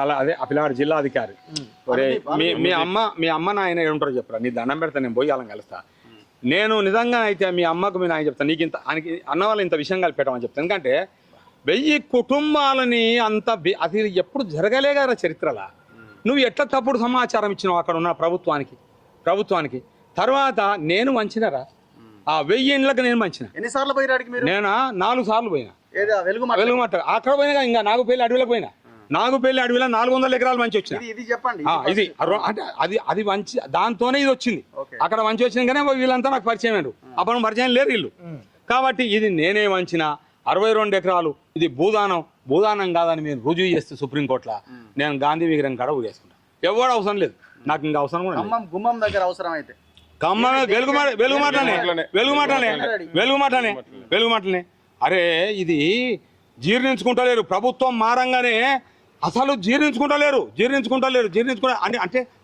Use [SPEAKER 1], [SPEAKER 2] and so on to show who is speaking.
[SPEAKER 1] అలా అదే ఆ పిల్లవాడు జిల్లా అధికారి. ఒరే మీ అమ్మ నాయన ఏముంటారో చెప్పరా, నీ దండం పెడతా, నేను పోయి వాళ్ళని కలుస్తా. నేను నిజంగా అయితే మీ అమ్మకు మీ నాయన చెప్తాను, నీకు ఇంత ఆయనకి అన్న వాళ్ళు ఇంత విషయం కలిపెట్టమని చెప్తాను. ఎందుకంటే 1000 కుటుంబాలని అంత అది ఎప్పుడు జరగలే కదా చరిత్రలా. నువ్వు ఎట్లా తప్పుడు సమాచారం ఇచ్చినావు అక్కడ ఉన్న ప్రభుత్వానికి. తర్వాత నేను మంచినరా ఆ 1000 ఇండ్లకు నేను మంచిన.
[SPEAKER 2] ఎన్నిసార్లు పోయినాడికి మీరు?
[SPEAKER 1] నేను 4 సార్లు పోయినా.
[SPEAKER 2] వెలుగుమట్ట
[SPEAKER 1] అక్కడ పోయినా, ఇంకా నాగుపల్లి అడవిలోకి పోయినా. నాగుపల్లి అడవిలో 400 ఎకరాలు మంచి వచ్చిన.
[SPEAKER 2] ఇది చెప్పండి.
[SPEAKER 1] ఇది అంటే అది మంచి, దాంతోనే ఇది వచ్చింది. అక్కడ మంచి వచ్చినాకనే వీళ్ళంతా నాకు పరిచయం అయ్యారు. అప్పుడు పరిచయం లేరు వీళ్ళు. కాబట్టి ఇది నేనే వంచిన 62 ఎకరాలు. ఇది భూదానం కాదని మీరు రుజువు చేస్తే సుప్రీంకోర్టులో నేను గాంధీ విగ్రహం కాడ ఊరేసుకుంటా. ఎవరు అవసరం లేదు నాకు, ఇంకా అవసరం కూడా లేదు.
[SPEAKER 2] గుమ్మం దగ్గర అవసరం అయితే
[SPEAKER 1] వెలుగుమాటనే. అరే ఇది జీర్ణించుకుంటలేరు ప్రభుత్వం మారంగానే, అసలు జీర్ణించుకుంటలేరు అంటే